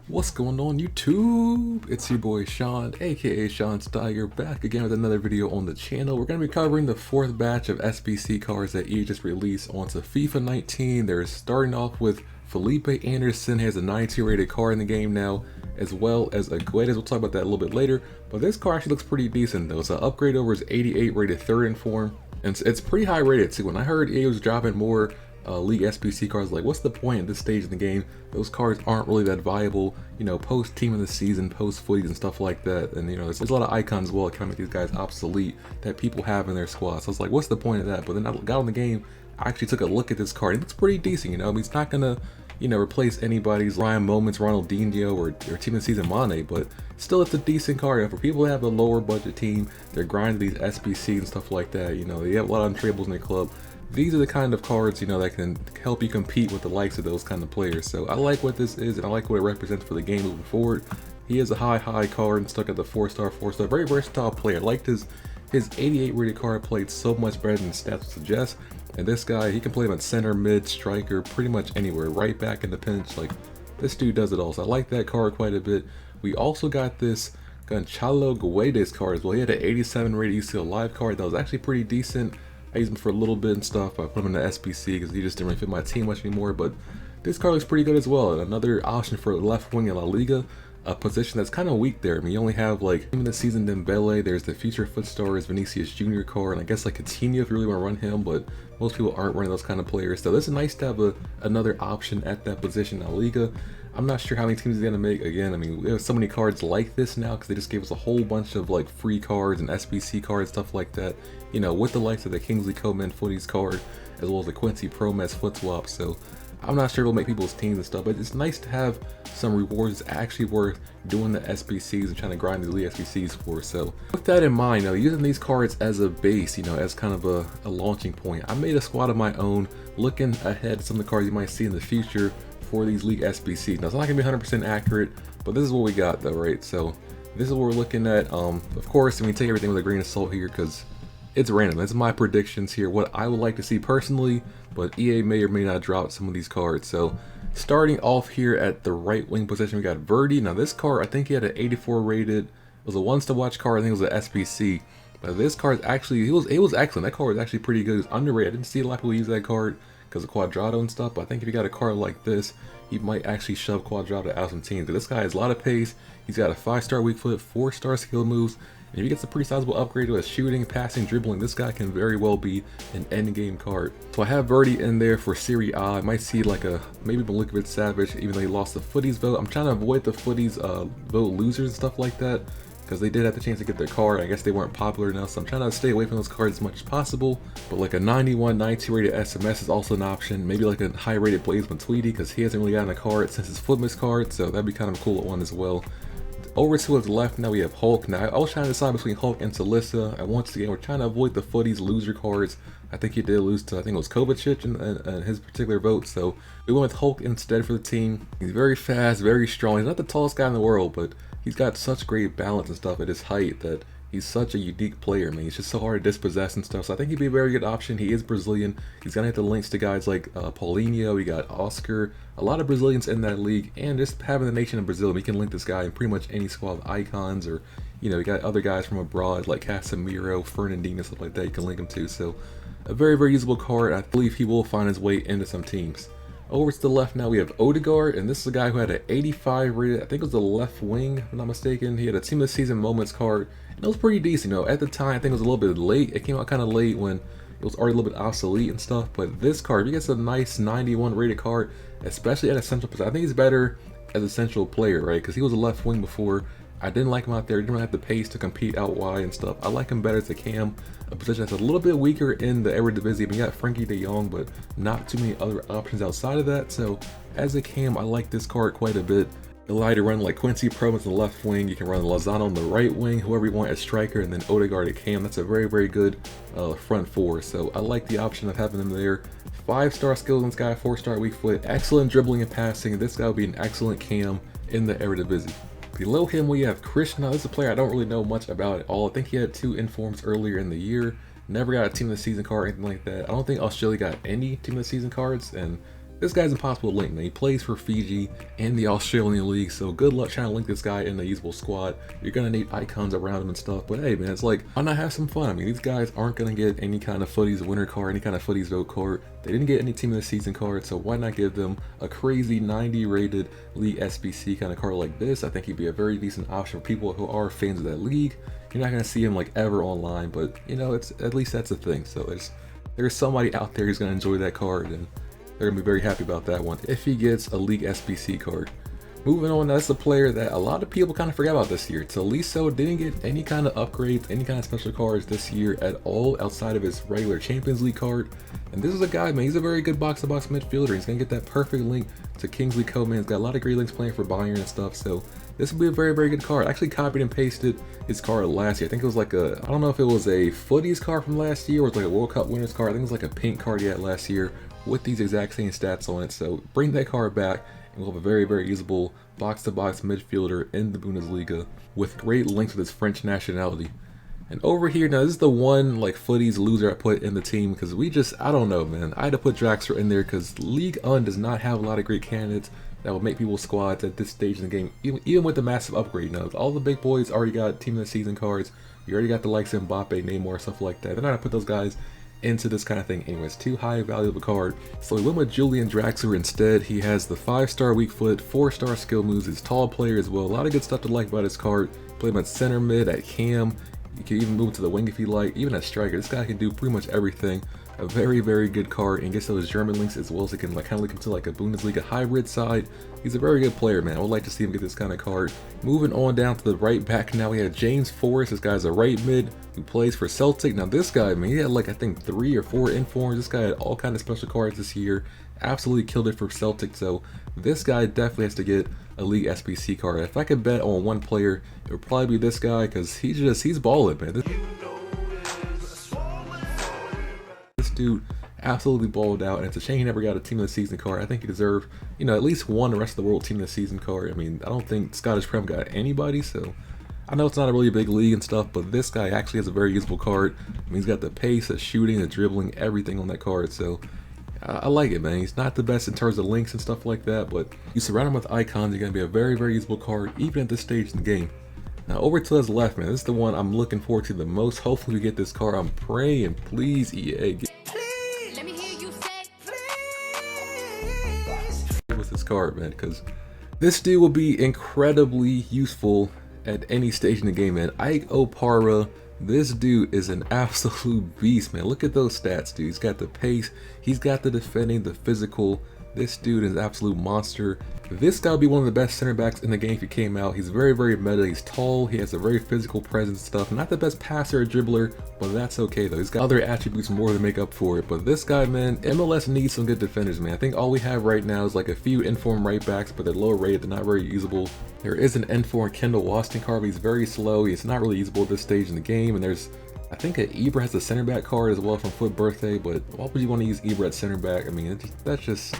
What's going on YouTube? It's your boy Sean, aka Sean Steiger, back again with another video on the channel. We're going to be covering the fourth batch of SBC cards that EA just released onto FIFA 19. They're starting off with Felipe Anderson, has a 92 rated card in the game now, as well as a Guedes. We'll talk about that a little bit later, but this card actually looks pretty decent though. It's an upgrade over his 88 rated third inform, and it's pretty high rated too. When I heard EA was dropping more League SBC cards, like what's the point at this stage in the game? Those cards aren't really that viable, you know, post team of the season, post footies and stuff like that. And you know, there's a lot of icons as well that kind of make these guys obsolete that people have in their squad. So I was like, what's the point of that? But then I got on the game, I actually took a look at this card. It looks pretty decent, you know. I mean, it's not gonna, you know, replace anybody's Ryan Moments, Ronaldinho, or team of the season Mane, but still it's a decent card. And for people that have a lower budget team, they're grinding these SBC and stuff like that, you know, they have a lot of untradables in their club. These are the kind of cards, you know, that can help you compete with the likes of those kind of players. So I like what this is, and I like what it represents for the game moving forward. He is a high card and stuck at the 4-star, very versatile player. I liked his 88 rated card, played so much better than the stats would suggest. And this guy, he can play him at center, mid, striker, pretty much anywhere, right back in the pinch. Like, this dude does it all. So I like that card quite a bit. We also got this Gonçalo Guedes card as well. He had an 87 rated UCL live card that was actually pretty decent. I used him for a little bit and stuff. I put him in the SBC because he just didn't really fit my team much anymore. But this card looks pretty good as well. And another option for left wing in La Liga, a position that's kind of weak there. I mean, you only have like in the season Dembele. There's the future foot stars Vinicius Jr. card, and I guess like Coutinho if you really want to run him. But most people aren't running those kind of players. So this is nice to have another option at that position in La Liga. I'm not sure how many teams he's gonna make. Again, I mean, we have so many cards like this now because they just gave us a whole bunch of like free cards and SBC cards, stuff like that. You know, with the likes of the Kingsley Coman Footies card, as well as the Quincy Promes foot swap. So I'm not sure it'll make people's teams and stuff, but it's nice to have some rewards that's actually worth doing the SBCs and trying to grind the League SBCs for. So with that in mind, you know, using these cards as a base, you know, as kind of a launching point, I made a squad of my own, looking ahead at some of the cards you might see in the future for these League SBCs. Now it's not gonna be 100% accurate, but this is what we got though, right? So this is what we're looking at. Of course, I mean, take everything with a grain of salt here because it's random. That's my predictions here, what I would like to see personally, but EA may or may not drop some of these cards. So starting off here at the right wing position, we got Verdi. Now this card, I think he had an 84 rated. It was a once to watch card. I think it was an SBC. But this card actually, it was excellent. That card was actually pretty good. It was underrated. I didn't see a lot of people use that card because of Quadrado and stuff, but I think if you got a card like this, he might actually shove Quadrado out of some teams. But this guy has a lot of pace. He's got a 5-star weak foot, 4-star skill moves, and if he gets a pretty sizable upgrade to his shooting, passing, dribbling, this guy can very well be an end game card. So I have Verdi in there for Serie A. I might see like a maybe Milinkovic Savic, even though he lost the footies vote. I'm trying to avoid the footies vote losers and stuff like that, because they did have the chance to get their card. I guess they weren't popular enough, so I'm trying to stay away from those cards as much as possible. But like a 91, 92 rated SMS is also an option. Maybe like a high rated Blaze Matuidi, because he hasn't really gotten a card since his Footmiss card, so that'd be kind of a cool one as well. Over to his left now we have Hulk. Now I was trying to decide between Hulk and Salissa, and once again we're trying to avoid the footies loser cards. I think he did lose to, I think it was Kovacic in his particular vote, so we went with Hulk instead for the team. He's very fast, very strong. He's not the tallest guy in the world, but he's got such great balance and stuff at his height that he's such a unique player. I mean, he's just so hard to dispossess and stuff. So I think he'd be a very good option. He is Brazilian. He's gonna have the links to guys like Paulinho. We got Oscar. A lot of Brazilians in that league, and just having the nation of Brazil, we can link this guy in pretty much any squad of icons, or you know, we got other guys from abroad like Casemiro, Fernandinho, stuff like that. You can link him to. So a very usable card. I believe he will find his way into some teams. Over to the left now we have Odegaard, and this is a guy who had an 85 rated, I think it was the left wing, if I'm not mistaken. He had a team of the season moments card, and it was pretty decent, you know. At the time, I think it was a little bit late. It came out kind of late when it was already a little bit obsolete and stuff, but this card, he gets a nice 91 rated card, especially at a central position. I think he's better as a central player, right? Because he was a left wing before. I didn't like him out there. He didn't really have the pace to compete out wide and stuff. I like him better as a cam, a position that's a little bit weaker in the Eredivisie. We got Frankie de Jong, but not too many other options outside of that. So as a cam, I like this card quite a bit. Allow you to run like Quincy Promes on the left wing. You can run Lozano on the right wing, whoever you want as striker, and then Odegaard at cam. That's a very good front four. So I like the option of having him there. 5-star skills on this guy, 4-star weak foot, excellent dribbling and passing. This guy would be an excellent cam in the Eredivisie. Below him we have Krishna. This is a player I don't really know much about at all. I think he had 2 informs earlier in the year. Never got a team of the season card or anything like that. I don't think Australia got any team of the season cards, and This guy's impossible to link, man. He plays for Fiji and the Australian League, so good luck trying to link this guy in the usable squad. You're gonna need icons around him and stuff, but hey, man, it's like, why not have some fun? I mean, these guys aren't gonna get any kind of Footies winner card, any kind of Footies vote card. They didn't get any team of the season card, so why not give them a crazy 90 rated league SBC kind of card like this? I think he'd be a very decent option for people who are fans of that league. You're not gonna see him like ever online, but you know, it's at least that's a thing. So there's somebody out there who's gonna enjoy that card, and they're gonna be very happy about that one if he gets a league SBC card. Moving on, that's a player that a lot of people kind of forgot about this year. Tolisso didn't get any kind of upgrades, any kind of special cards this year at all outside of his regular Champions League card. And this is a guy, man, he's a very good box-to-box midfielder. He's gonna get that perfect link to Kingsley Coman. He's got a lot of great links playing for Bayern and stuff, so this will be a very, very good card. I actually copied and pasted his card last year. I think it was like a, I don't know if it was a Footies card from last year or it's like a World Cup winners card. I think it was like a pink card he had last year with these exact same stats on it. So bring that card back and we'll have a very, very usable box-to-box midfielder in the Bundesliga with great links with his French nationality. And over here, now this is the one like Footies loser I put in the team because I don't know, man. I had to put Draxler in there because League One does not have a lot of great candidates that will make people squads at this stage in the game, even with the massive upgrade. Now, all the big boys already got team of the season cards. You already got the likes of Mbappe, Neymar, stuff like that. They're not gonna put those guys into this kind of thing anyways. Too high value of a card. So we went with Julian Draxler instead. He has the 5-star weak foot, 4-star skill moves. He's a tall player as well. A lot of good stuff to like about his card. Play him at center mid, at cam. You can even move to the wing if you like, even at striker. This guy can do pretty much everything. A very, very good card, and gets those German links as well, so he can like kind of link him to like a Bundesliga hybrid side. He's a very good player, man. I would like to see him get this kind of card. Moving on down to the right back now, we have James Forrest. This guy's a right mid who plays for Celtic. Now this guy, man, he had like I think 3 or 4 informs. This guy had all kind of special cards this year. Absolutely killed it for Celtic. So this guy definitely has to get a league SBC card. If I could bet on one player, it would probably be this guy because he's balling, man. This dude absolutely balled out, and it's a shame he never got a team of the season card. I think he deserved, you know, at least one the rest of the world team of the season card. I mean, I don't think Scottish Prem got anybody, so I know it's not a really big league and stuff, but this guy actually has a very usable card. I mean, he's got the pace, the shooting, the dribbling, everything on that card, so I like it, man. He's not the best in terms of links and stuff like that, but you surround him with icons, you're going to be a very, very usable card, even at this stage in the game. Now over to his left, man, this is the one I'm looking forward to the most. Hopefully we get this card. I'm praying, please, EA, get with this card, man, because this dude will be incredibly useful at any stage in the game, man. Ike Opara, this dude is an absolute beast, man. Look at those stats, dude. He's got the pace, he's got the defending, the physical. This dude is an absolute monster. This guy would be one of the best center backs in the game if he came out. He's very, very meta. He's tall. He has a very physical presence stuff. Not the best passer or dribbler, but that's okay though. He's got other attributes more to make up for it. But this guy, man, MLS needs some good defenders, man. I think all we have right now is like a few informed right backs, but they're low rated. They're not very usable. There is an informed Kendall Waston card, but he's very slow. He's not really usable at this stage in the game. And there's, I think Ibra has a center back card as well from Foot Birthday, but why would you want to use Ibra at center back? I mean, that's just...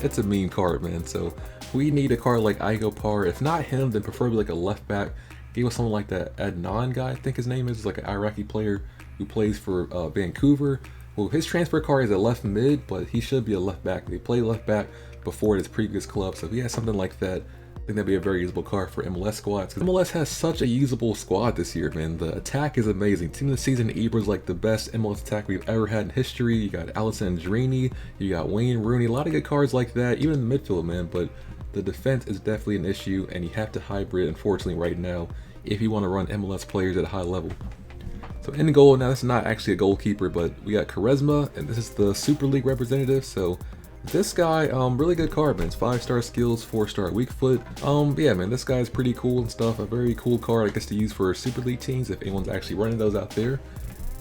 It's a meme card, man. So we need a card like Ike Opara. If not him, then preferably like a left back. Give us someone like that Adnan guy, I think his name is, like an Iraqi player who plays for Vancouver. Well, his transfer card is a left mid, but he should be a left back. He played left back before at his previous club, so if he has something like that, I think that'd be a very usable card for MLS squads. MLS has such a usable squad this year, man. The attack is amazing. Team of the season, Ibra's like the best MLS attack we've ever had in history. You got Alessandrini, you got Wayne Rooney, a lot of good cards like that, even in the midfield, man. But the defense is definitely an issue, and you have to hybrid, unfortunately, right now, if you want to run MLS players at a high level. So in goal, now this is not actually a goalkeeper, but we got Charisma, and this is the Super League representative, so this guy, really good card, man. It's 5-star skills, 4-star weak foot. Yeah, man, this guy's pretty cool and stuff. A very cool card, I guess, to use for Super League teams if anyone's actually running those out there.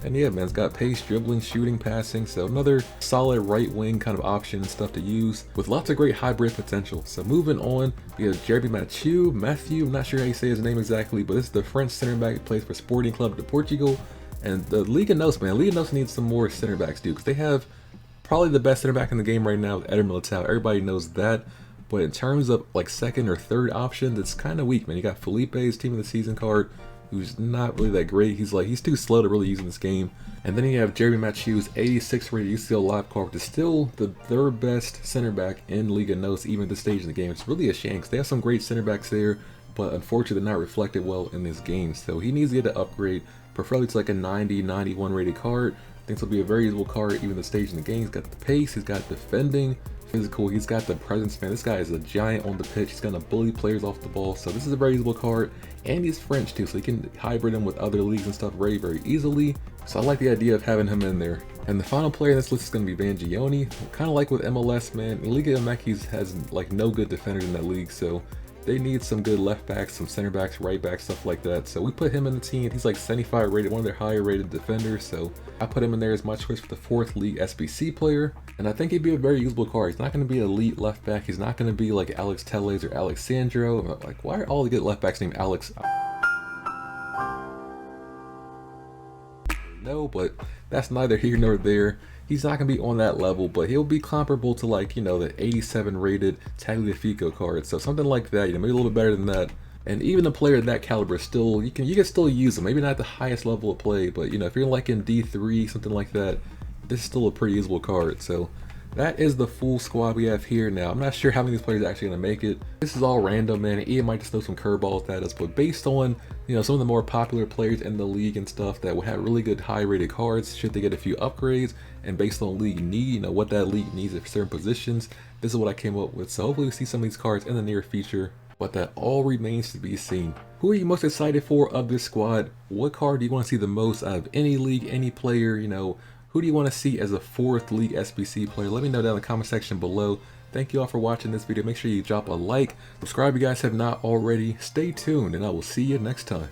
And yeah, man, it's got pace, dribbling, shooting, passing. So another solid right wing kind of option and stuff to use with lots of great hybrid potential. So moving on, we have Jeremy Mathieu. I'm not sure how you say his name exactly, but this is the French center back who plays for Sporting Club de Portugal. And the Liga Nos, man, Liga Nos needs some more center backs, dude, because they have probably the best center back in the game right now with Eder Militao. Everybody knows that. But in terms of like second or third option, that's kind of weak, man. You got Felipe's team of the season card, who's not really that great. He's too slow to really use in this game. And then you have Jeremy Matthew's 86 rated UCL live card, which is still the third best center back in Liga NOS even at this stage in the game. It's really a shame because they have some great center backs there, but unfortunately they're not reflected well in this game. So he needs to get an upgrade, preferably to like a 90, 91 rated card. I think this will be a very usable card even at the stage in the game. He's got the pace, he's got defending, physical, he's got the presence, man. This guy is a giant on the pitch. He's gonna bully players off the ball. So this is a very usable card, and he's French too, so he can hybrid him with other leagues and stuff very, very easily. So I like the idea of having him in there. And the final player in this list is going to be Bangioni. Kind of like with MLS, man, Liga MX has like no good defenders in that league, so they need some good left backs, some center backs, right backs, stuff like that. So we put him in the team. He's like 75 rated, one of their higher rated defenders. So I put him in there as my choice for the 4th league SBC player. And I think he'd be a very usable card. He's not going to be an elite left back. He's not going to be like Alex Telles or Alexandro. Like, why are all the good left backs named Alex? No, but that's neither here nor there. He's not going to be on that level, but he'll be comparable to, like, you know, the 87 rated Tagliafico card. So something like that, you know, maybe a little bit better than that. And even a player of that caliber, still, you can still use him. Maybe not at the highest level of play, but, you know, if you're like in D3, something like that, this is still a pretty usable card. So that is the full squad we have here. Now, I'm not sure how many of these players are actually going to make it. This is all random, man. Ian might just throw some curveballs at us, but based on, you know, some of the more popular players in the league and stuff that will have really good high-rated cards, should they get a few upgrades, and based on league need, you know, what that league needs at certain positions, this is what I came up with. So hopefully we see some of these cards in the near future, but that all remains to be seen. Who are you most excited for of this squad? What card do you want to see the most out of any league, any player, you know? Who do you want to see as a 4th league SBC player? Let me know down in the comment section below. Thank you all for watching this video. Make sure you drop a like, subscribe if you guys have not already. Stay tuned, and I will see you next time.